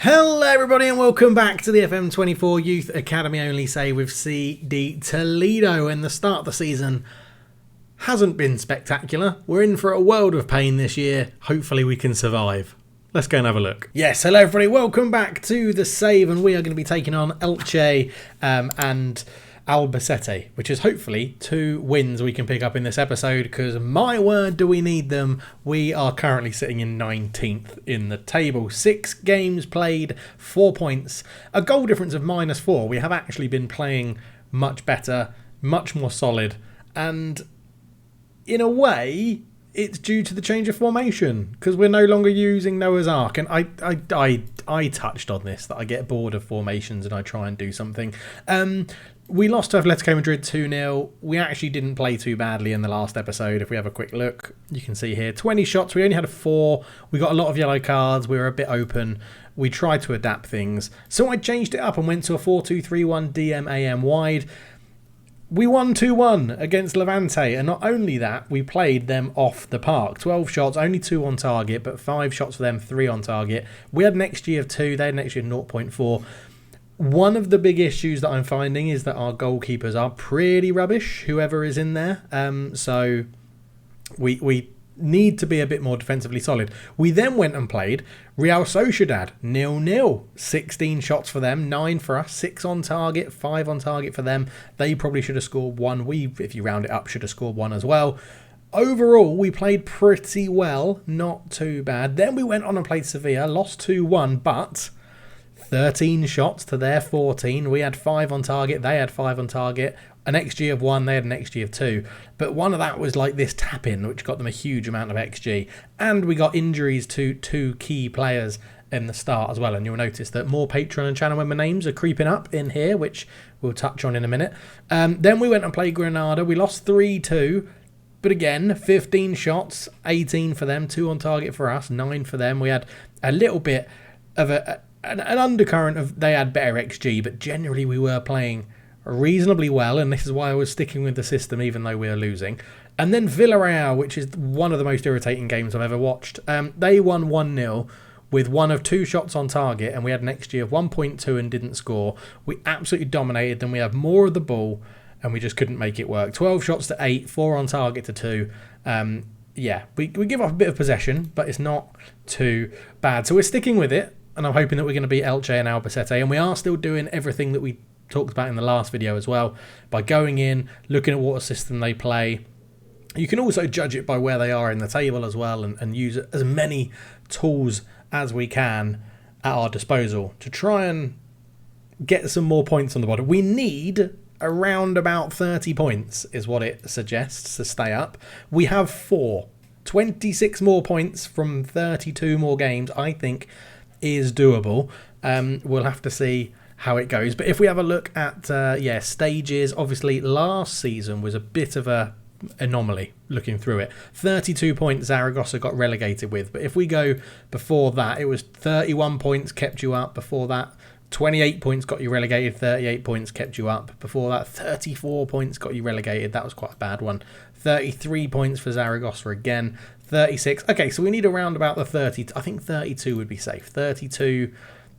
Hello everybody and welcome back to the FM24 Youth Academy Only Save with CD Toledo. And the start of the season hasn't been spectacular. We're in for a world of pain this year. Hopefully we can survive. Let's go and have a look. Yes, hello everybody, welcome back to the save, and we are going to be taking on Elche and Albacete, which is hopefully 2 wins we can pick up in this episode, because my word do we need them. We are currently sitting in 19th in the table. 6 games played, 4 points, a goal difference of -4. We have actually been playing much better, much more solid, and in a way it's due to the change of formation, because we're no longer using Noah's Ark. And I touched on this, that I get bored of formations and I try and do something. We lost to Atletico Madrid 2-0. We actually didn't play too badly in the last episode. If we have a quick look, you can see here 20 shots. We only had 4. We got a lot of yellow cards. We were a bit open. We tried to adapt things. So I changed it up and went to a 4-2-3-1 DMAM wide. We won 2-1 against Levante, and not only that, we played them off the park. 12 shots, only 2 on target, but 5 shots for them, 3 on target. We had an XG of 2, they had an XG of 0.4. One of the big issues that I'm finding is that our goalkeepers are pretty rubbish, whoever is in there. So we need to be a bit more defensively solid. We then went and played Real Sociedad 0-0. 16 shots for them, 9 for us, 6 on target, 5 on target for them. They probably should have scored 1. We, if you round it up, should have scored 1 as well. Overall, we played pretty well, not too bad. Then we went on and played Sevilla, lost 2-1, but 13 shots to their 14. We had 5 on target, they had 5 on target. An XG of 1, they had an XG of 2. But one of that was like this tap-in, which got them a huge amount of XG. And we got injuries to 2 key players in the start as well. And you'll notice that more Patreon and channel member names are creeping up in here, which we'll touch on in a minute. Then we went and played Granada. We lost 3-2. But again, 15 shots, 18 for them, 2 on target for us, 9 for them. We had a little bit of an undercurrent of they had better XG, but generally we were playing reasonably well, and this is why I was sticking with the system even though we were losing. And then Villarreal, which is one of the most irritating games I've ever watched, they won 1-0 with 1 of 2 shots on target, and we had an XG of 1.2 and didn't score. We absolutely dominated them. We had more of the ball and we just couldn't make it work. 12 shots to 8, 4 on target to 2. We give off a bit of possession, but it's not too bad, so we're sticking with it, and I'm hoping that we're going to beat Elche and Albacete. And we are still doing everything that we talked about in the last video as well, by going in, looking at what system they play. You can also judge it by where they are in the table as well, and use as many tools as we can at our disposal to try and get some more points on the board. We need around about 30 points is what it suggests to stay up. We have 26 more points from 32 more games, I think is doable. We'll have to see how it goes. But if we have a look at stages, obviously last season was a bit of a anomaly looking through it. 32 points Zaragoza got relegated with, but if we go before that, it was 31 points kept you up. Before that, 28 points got you relegated, 38 points kept you up. Before that, 34 points got you relegated. That was quite a bad one. 33 points for Zaragoza again. 36. Okay, so we need around about the 30. I think 32 would be safe. 32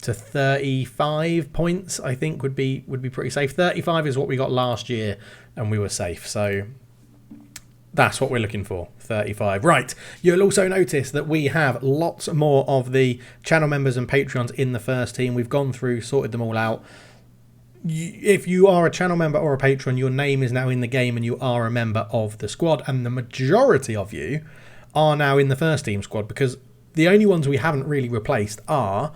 to 35 points, I think, would be pretty safe. 35 is what we got last year, and we were safe. So that's what we're looking for, 35. Right, you'll also notice that we have lots more of the channel members and Patreons in the first team. We've gone through, sorted them all out. If you are a channel member or a patron, your name is now in the game and you are a member of the squad. And the majority of you are now in the first team squad, because the only ones we haven't really replaced are...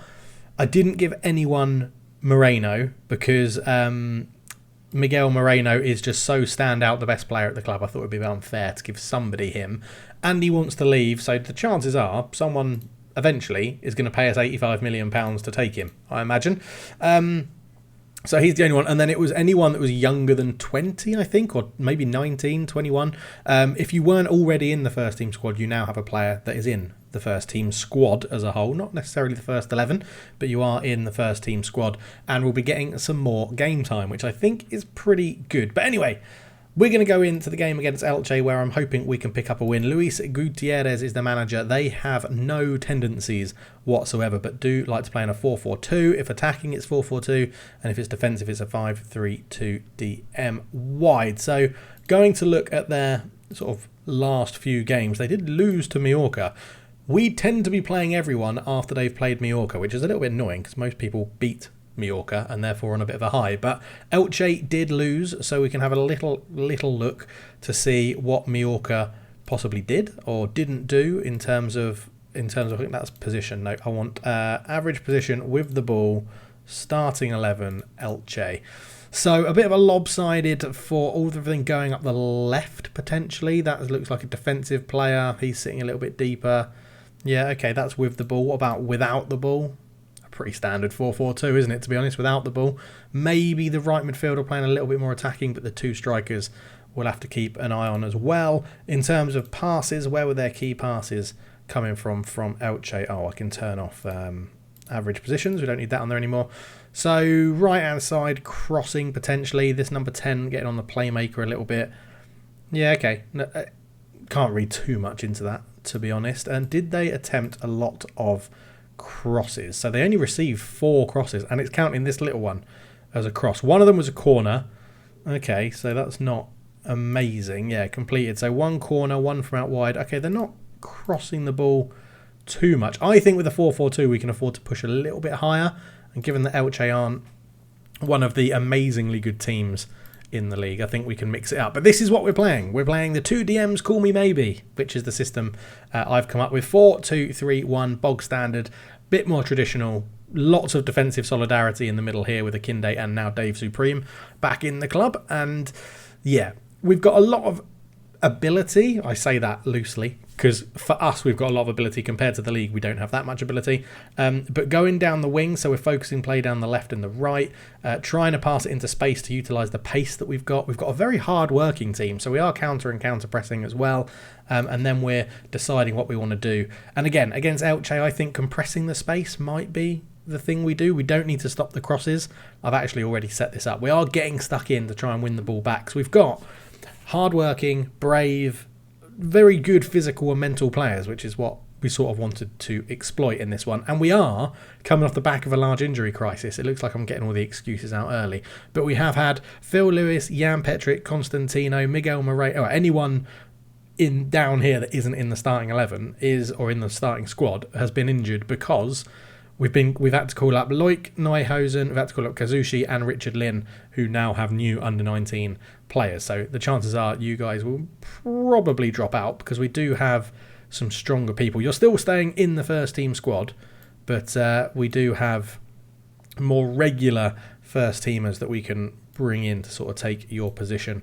I didn't give anyone Moreno because Miguel Moreno is just so standout, the best player at the club. I thought it would be unfair to give somebody him. And he wants to leave, so the chances are someone eventually is going to pay us £85 million to take him, I imagine. So he's the only one. And then it was anyone that was younger than 20, I think, or maybe 19, 21. If you weren't already in the first team squad, you now have a player that is in the first team squad as a whole, not necessarily the first 11, but you are in the first team squad, and we'll be getting some more game time, which I think is pretty good. But anyway, We're going to go into the game against Elche, where I'm hoping we can pick up a win. Luis Gutierrez is the manager. They have no tendencies whatsoever, but do like to play in a 4-4-2. If attacking, it's 4-4-2, and if it's defensive, it's a 5-3-2 DM wide. So going to look at their sort of last few games, they did lose to Mallorca. We tend to be playing everyone after they've played Mallorca, which is a little bit annoying because most people beat Mallorca and therefore on a bit of a high. But Elche did lose, so we can have a little look to see what Mallorca possibly did or didn't do in terms of I think that's position. No, I want average position with the ball, starting 11 Elche. So a bit of a lopsided for all of everything going up the left potentially. That looks like a defensive player. He's sitting a little bit deeper. Yeah, okay, that's with the ball. What about without the ball? A pretty standard 4-4-2, isn't it, to be honest, without the ball? Maybe the right midfielder playing a little bit more attacking, but the two strikers we'll have to keep an eye on as well. In terms of passes, where were their key passes coming from Elche? Oh, I can turn off average positions. We don't need that on there anymore. So right-hand side, crossing potentially. This number 10 getting on the playmaker a little bit. Yeah, okay. No, can't read too much into that, to be honest. And did they attempt a lot of crosses? So they only received 4 crosses, and it's counting this little one as a cross. One of them was a corner. Okay, so that's not amazing. Yeah, completed. So 1 corner, 1 from out wide. Okay, they're not crossing the ball too much. I think with a 4-4-2 we can afford to push a little bit higher, and given that Elche aren't one of the amazingly good teams in the league, I think we can mix it up. But this is what we're playing. We're playing the 2 DMs Call Me Maybe, which is the system I've come up with. 4-2-3-1, bog standard, bit more traditional. Lots of defensive solidarity in the middle here with Akinde and now Dave Supreme back in the club. And yeah, we've got a lot of ability. I say that loosely because for us we've got a lot of ability compared to the league. We don't have that much ability, but going down the wing, so we're focusing play down the left and the right, trying to pass it into space to utilise the pace that we've got. We've got a very hard working team, so we are counter pressing as well, and then we're deciding what we want to do. And again, against Elche, I think compressing the space might be the thing we do. We don't need to stop the crosses. I've actually already set this up. We are getting stuck in to try and win the ball back, so we've got hard-working, brave, very good physical and mental players, which is what we sort of wanted to exploit in this one. And we are coming off the back of a large injury crisis. It looks like I'm getting all the excuses out early. But we have had Phil Lewis, Jan Petric, Constantino, Miguel Moreira, or anyone in down here that isn't in the starting 11 or in the starting squad has been injured because we've had to call up Loic Neuhausen, we've had to call up Kazushi and Richard Lin, who now have new under-19 players. So the chances are you guys will probably drop out because we do have some stronger people. You're still staying in the first team squad, but we do have more regular first teamers that we can bring in to sort of take your position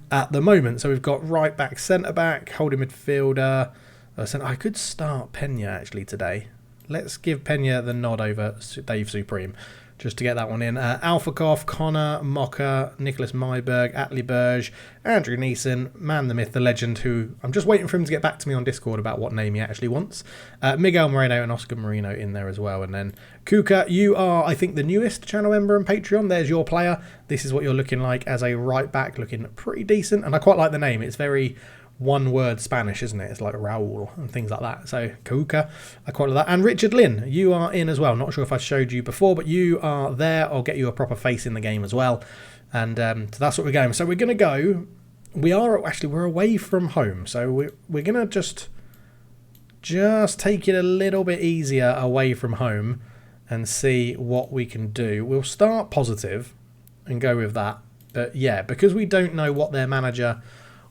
at the moment. So we've got right back, centre back, holding midfielder. I could start Pena actually today. Let's give Pena the nod over Dave Supreme, just to get that one in. Alphakov, Connor, Mocker, Nicholas Myberg, Atli Berge, Andrew Neeson, man, the myth, the legend, who I'm just waiting for him to get back to me on Discord about what name he actually wants. Miguel Moreno and Oscar Marino in there as well. And then Kuka, you are, I think, the newest channel member on Patreon. There's your player. This is what you're looking like as a right back, looking pretty decent. And I quite like the name. It's very one-word Spanish, isn't it? It's like Raul and things like that. So, Kuka, I quite like that. And Richard Lin, you are in as well. Not sure if I showed you before, but you are there. I'll get you a proper face in the game as well. And so that's what we're going. So we're going to go. We're away from home. So we're going to just take it a little bit easier away from home and see what we can do. We'll start positive and go with that. But yeah, because we don't know what their manager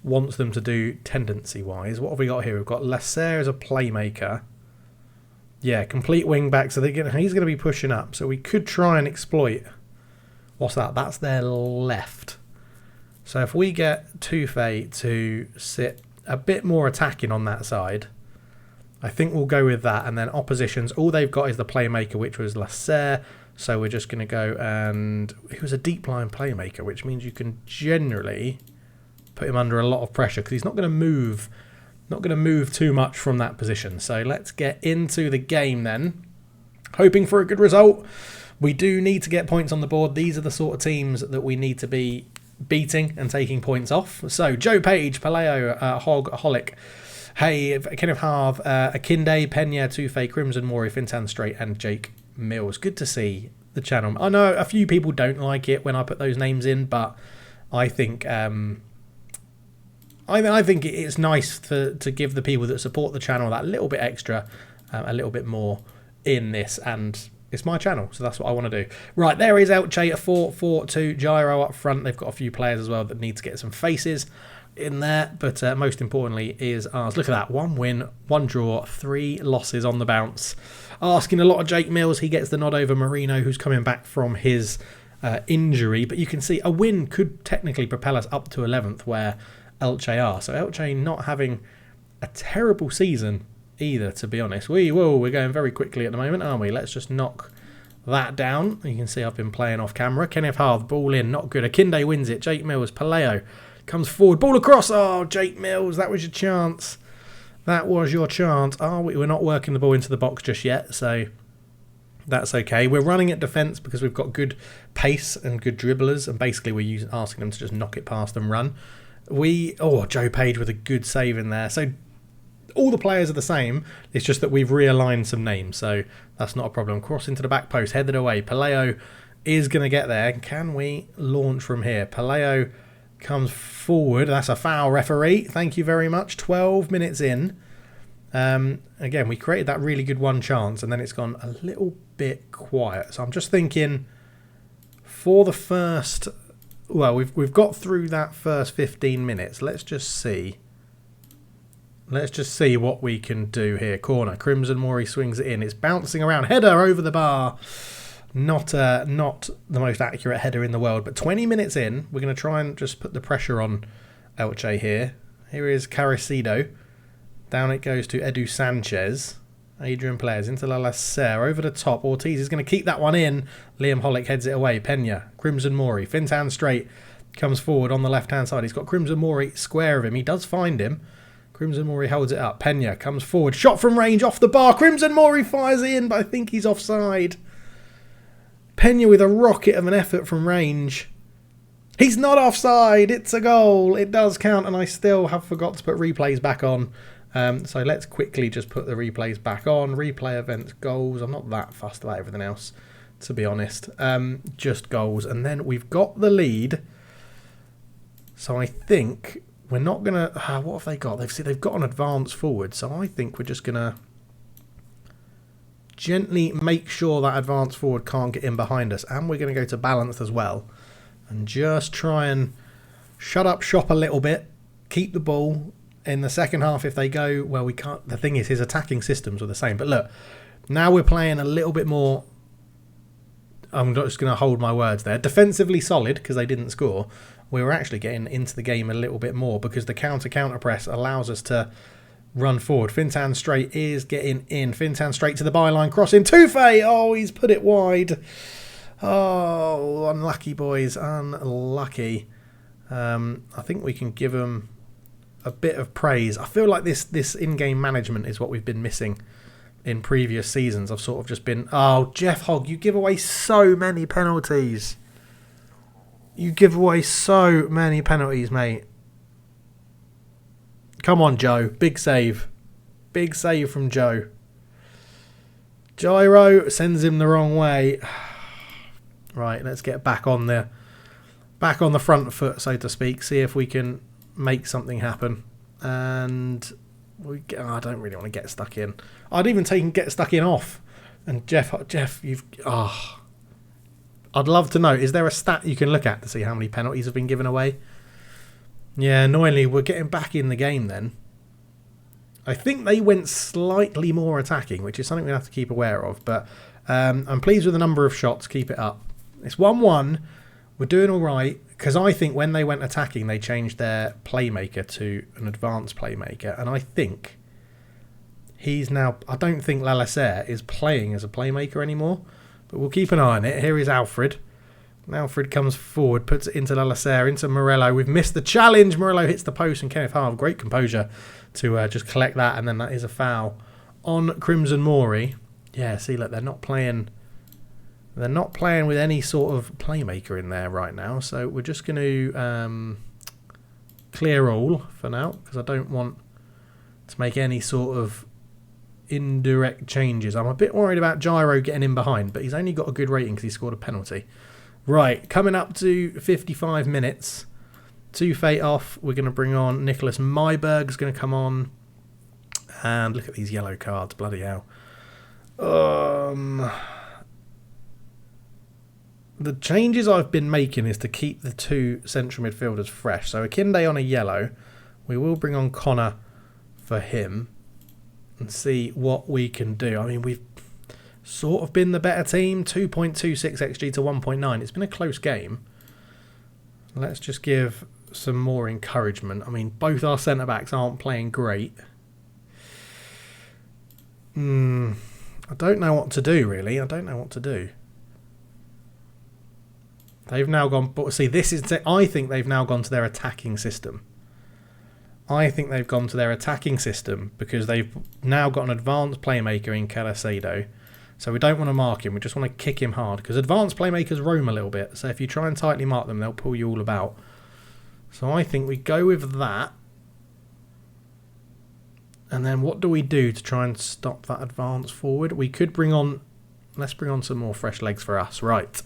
wants them to do tendency-wise. What have we got here? We've got Lasser as a playmaker. Yeah, complete wing-back. So he's going to be pushing up. So we could try and exploit. What's that? That's their left. So if we get Tufe to sit a bit more attacking on that side, I think we'll go with that. And then oppositions, all they've got is the playmaker, which was Lasser. So we're just going to go and... He was a deep-line playmaker, which means you can generally put him under a lot of pressure because he's not going to move too much from that position. So let's get into the game then, hoping for a good result. We do need to get points on the board. These are the sort of teams that we need to be beating and taking points off. So Joe Page, Paleo, Hog, Holic, Hey, Kenneth Harv, Akinde, Pena, Tufe, Crimson Mori, Fintan Straight, and Jake Mills. Good to see the channel. I know a few people don't like it when I put those names in, but I think I think it's nice to give the people that support the channel that little bit extra, a little bit more in this, and it's my channel, so that's what I want to do. Right, there is Elche, a 4-4-2 gyro up front. They've got a few players as well that need to get some faces in there, but most importantly is ours. Look at that, 1 win, 1 draw, 3 losses on the bounce. Asking a lot of Jake Mills. He gets the nod over Marino, who's coming back from his injury, but you can see a win could technically propel us up to 11th where Elche are. So Elche not having a terrible season either, to be honest. We're going very quickly at the moment, aren't we? Let's just knock that down. You can see I've been playing off camera. Kenneth Harth, ball in, not good. Akinde wins it. Jake Mills, Paleo comes forward, ball across. Oh, Jake Mills, that was your chance. That was your chance. Oh, we're not working the ball into the box just yet, so that's okay. We're running at defence because we've got good pace and good dribblers, and basically we're asking them to just knock it past and run. Joe Page with a good save in there. So all the players are the same. It's just that we've realigned some names, so that's not a problem. Cross into the back post, headed away. Paleo is going to get there. Can we launch from here? Paleo comes forward. That's a foul, referee. Thank you very much. 12 minutes in. Again, we created that really good one chance, and then it's gone a little bit quiet. So I'm just thinking for the first... Well, we've got through that first 15 minutes. Let's just see. Let's just see what we can do here. Corner. Crimson Mori swings it in. It's bouncing around. Header over the bar. Not the most accurate header in the world. But 20 minutes in, we're going to try and just put the pressure on Elche here. Here is Carricido. Down it goes to Edu Sanchez. Adrian Players into La Lasser. Over the top. Ortiz is going to keep that one in. Liam Holick heads it away. Pena. Crimson Mori. Fintan Straight comes forward on the left-hand side. He's got Crimson Mori square of him. He does find him. Crimson Mori holds it up. Pena comes forward. Shot from range off the bar. Crimson Mori fires in, but I think he's offside. Pena with a rocket of an effort from range. He's not offside. It's a goal. It does count, and I still have forgot to put replays back on. So let's quickly just put the replays back on. Replay events, goals. I'm not that fussed about everything else, to be honest. Just goals. And then we've got the lead. So I think we're not going to... what have they got? They've got an advance forward. So I think we're just going to gently make sure that advance forward can't get in behind us. And we're going to go to balanced as well. And just try and shut up shop a little bit. Keep the ball. In the second half, if they go, well, we can't... The thing is, his attacking systems were the same. But look, now we're playing a little bit more... I'm just going to hold my words there. Defensively solid, because they didn't score. We were actually getting into the game a little bit more, because the counter press allows us to run forward. Fintan Straight is getting in. Fintan Straight to the byline, crossing. Tufe! Oh, he's put it wide. Oh, unlucky, boys. Unlucky. I think we can give them a bit of praise. I feel like this in-game management is what we've been missing in previous seasons. I've sort of just been... Oh, Jeff Hogg, you give away so many penalties. You give away so many penalties, mate. Come on, Joe. Big save. Big save from Joe. Gyro sends him the wrong way. Right, let's get back on the front foot, so to speak. See if we can make something happen. And I don't really want to get stuck in. I'd even taken get stuck in off. And Jeff, you've... I'd love to know, is there a stat you can look at to see how many penalties have been given away? Yeah, annoyingly, we're getting back in the game then. I think they went slightly more attacking, which is something we have to keep aware of. But I'm pleased with the number of shots. Keep it up. It's 1-1. We're doing all right, because I think when they went attacking, they changed their playmaker to an advanced playmaker. And I think he's now... I don't think Lalacere is playing as a playmaker anymore. But we'll keep an eye on it. Here is Alfred. Alfred comes forward, puts it into Lalacere, into Morello. We've missed the challenge. Morello hits the post, and Kenneth Harv, great composure to just collect that. And then that is a foul on Crimson Mori. Yeah, see, look, they're not playing They're not playing with any sort of playmaker in there right now, so we're just going to clear all for now, because I don't want to make any sort of indirect changes. I'm a bit worried about Gyro getting in behind, but he's only got a good rating because he scored a penalty. Right, coming up to 55 minutes. 2 Fate off. We're going to bring on Nicholas Myberg's going to come on. And look at these yellow cards, bloody hell. The changes I've been making is to keep the 2 central midfielders fresh. So Akinde on a yellow. We will bring on Connor for him and see what we can do. I mean, we've sort of been the better team. 2.26 XG to 1.9. It's been a close game. Let's just give some more encouragement. I mean, both our centre-backs aren't playing great. I don't know what to do, really. I don't know what to do. They've now gone... But see, this is... I think they've now gone to their attacking system. I think they've gone to their attacking system because they've now got an advanced playmaker in Calacedo. So we don't want to mark him. We just want to kick him hard because advanced playmakers roam a little bit. So if you try and tightly mark them, they'll pull you all about. So I think we go with that. And then what do we do to try and stop that advance forward? We could bring on... Let's bring on some more fresh legs for us. Right.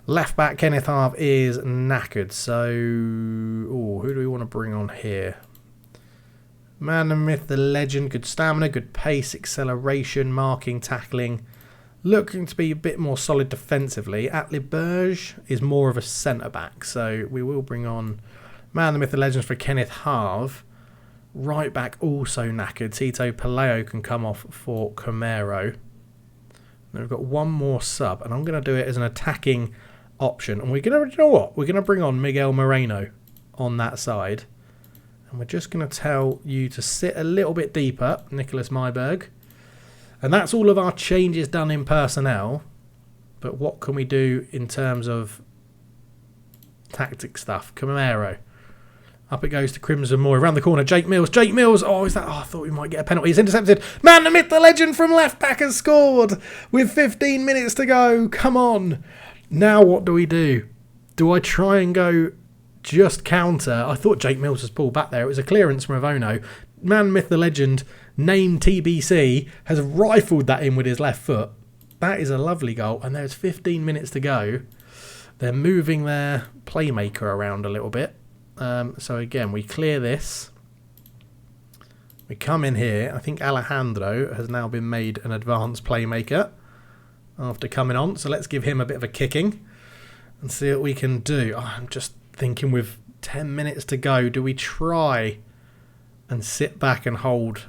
Left back Kenneth Harve is knackered. So... who do we want to bring on here? Man, the myth, the legend. Good stamina, good pace, acceleration, marking, tackling. Looking to be a bit more solid defensively. Atliberge is more of a centre-back. So we will bring on Man, the myth, the legend for Kenneth Harve. Right back also knackered. Tito Paleo can come off for Camero. Then we've got one more sub. And I'm going to do it as an attacking option. And we're going to, you know what? We're going to bring on Miguel Moreno on that side. And we're just going to tell you to sit a little bit deeper, Nicholas Myberg. And that's all of our changes done in personnel. But what can we do in terms of tactic stuff? Camero. Up it goes to Crimson Moor. Around the corner, Jake Mills. Jake Mills. Oh, is that? Oh, I thought we might get a penalty. He's intercepted. Man, the myth, the legend from left back has scored with 15 minutes to go. Come on. Now what do we do? Do I try and go just counter? I thought Jake Mills was pulled back there. It was a clearance from Avono. Man, myth, the legend, named TBC, has rifled that in with his left foot. That is a lovely goal. And there's 15 minutes to go. They're moving their playmaker around a little bit. So again, we clear this. We come in here. I think Alejandro has now been made an advanced playmaker after coming on. So let's give him a bit of a kicking and see what we can do. Oh, I'm just thinking with 10 minutes to go, do we try and sit back and hold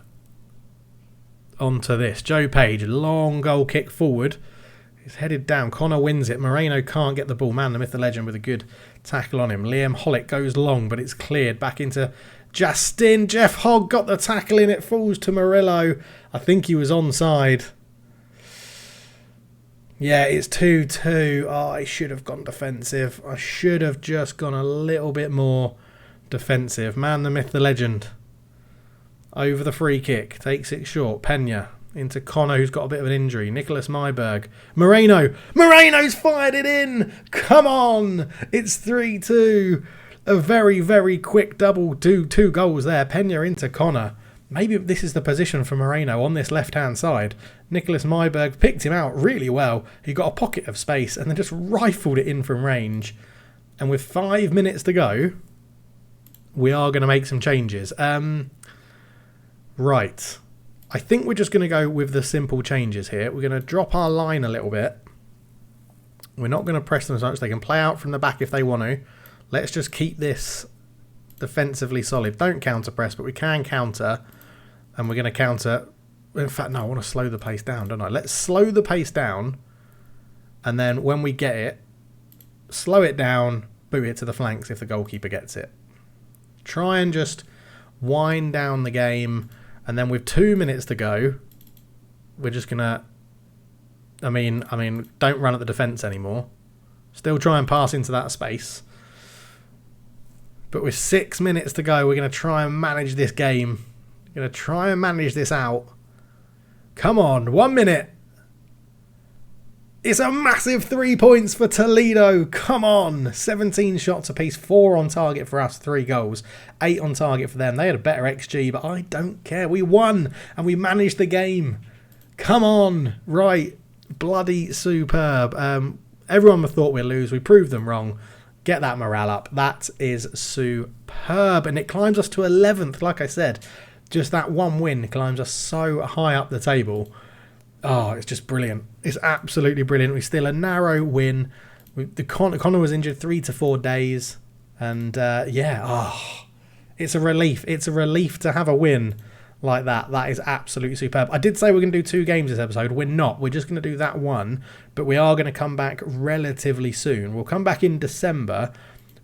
onto this? Joe Page, long goal kick forward. He's headed down. Connor wins it. Moreno can't get the ball. Man, the myth, the legend with a good tackle on him. Liam Hollick goes long, but it's cleared back into Justin. Jeff Hogg got the tackle in. It falls to Murillo. I think he was onside. Yeah, it's 2-2. Oh, I should have gone defensive. I should have just gone a little bit more defensive. Man, the myth, the legend. Over the free kick. Takes it short. Pena. Into Connor, who's got a bit of an injury. Nicholas Myberg. Moreno. Moreno's fired it in. Come on. It's 3-2. A very, very quick double. Two goals there. Pena into Connor. Maybe this is the position for Moreno on this left-hand side. Nicholas Myberg picked him out really well. He got a pocket of space and then just rifled it in from range. And with 5 minutes to go, we are going to make some changes. Right. I think we're just going to go with the simple changes here. We're going to drop our line a little bit. We're not going to press them as much. They can play out from the back if they want to. Let's just keep this defensively solid. Don't counter press, but we can counter. And we're going to counter. In fact, no, I want to slow the pace down, don't I? Let's slow the pace down. And then when we get it, slow it down, boot it to the flanks if the goalkeeper gets it. Try and just wind down the game. And then with 2 minutes to go, we're just going to, I mean, don't run at the defence anymore. Still try and pass into that space. But with 6 minutes to go, we're going to try and manage this game. We're going to try and manage this out. Come on, 1 minute. It's a massive 3 points for Toledo. Come on. 17 shots apiece, 4 on target for us, 3 goals, 8 on target for them. They had a better XG, but I don't care. We won and we managed the game. Come on. Right. Bloody superb. Everyone thought we'd lose. We proved them wrong. Get that morale up. That is superb. And it climbs us to 11th, like I said. Just that one win climbs us so high up the table. Oh, it's just brilliant. It's absolutely brilliant. We still a narrow win. Connor was injured 3 to 4 days. And it's a relief. It's a relief to have a win like that. That is absolutely superb. I did say we're going to do 2 games this episode. We're not. We're just going to do that one. But we are going to come back relatively soon. We'll come back in December.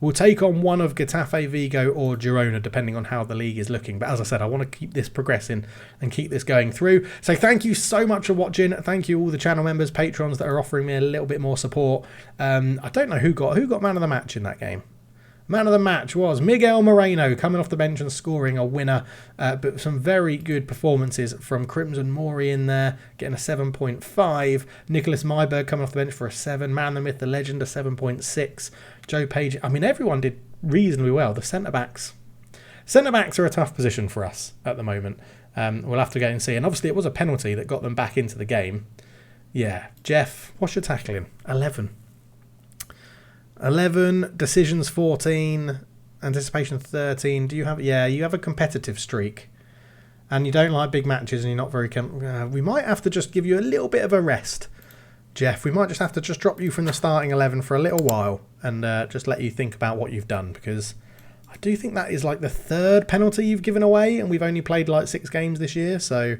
We'll take on one of Getafe, Vigo or Girona, depending on how the league is looking. But as I said, I want to keep this progressing and keep this going through. So thank you so much for watching. Thank you all the channel members, patrons that are offering me a little bit more support. I don't know who got man of the match in that game. Man of the match was Miguel Moreno, coming off the bench and scoring a winner. But some very good performances from Crimson Mori in there, getting a 7.5. Nicholas Myberg coming off the bench for a 7. Man, the myth, the legend, a 7.6. Joe Page. I mean, everyone did reasonably well. The centre-backs. Centre-backs are a tough position for us at the moment. We'll have to go and see. And obviously it was a penalty that got them back into the game. Yeah. Jeff, what's your tackling? 11. 11, decisions 14, anticipation 13. Do you have... Yeah, you have a competitive streak. And you don't like big matches and you're not very... we might have to just give you a little bit of a rest, Jeff. We might just have to just drop you from the starting 11 for a little while and just let you think about what you've done, because I do think that is like the 3rd penalty you've given away and we've only played like 6 games this year. So...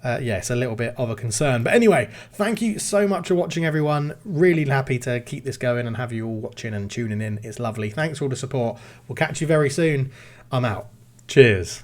yeah, it's a little bit of a concern. But anyway, thank you so much for watching, everyone. Really happy to keep this going and have you all watching and tuning in. It's lovely. Thanks for all the support. We'll catch you very soon. I'm out. Cheers.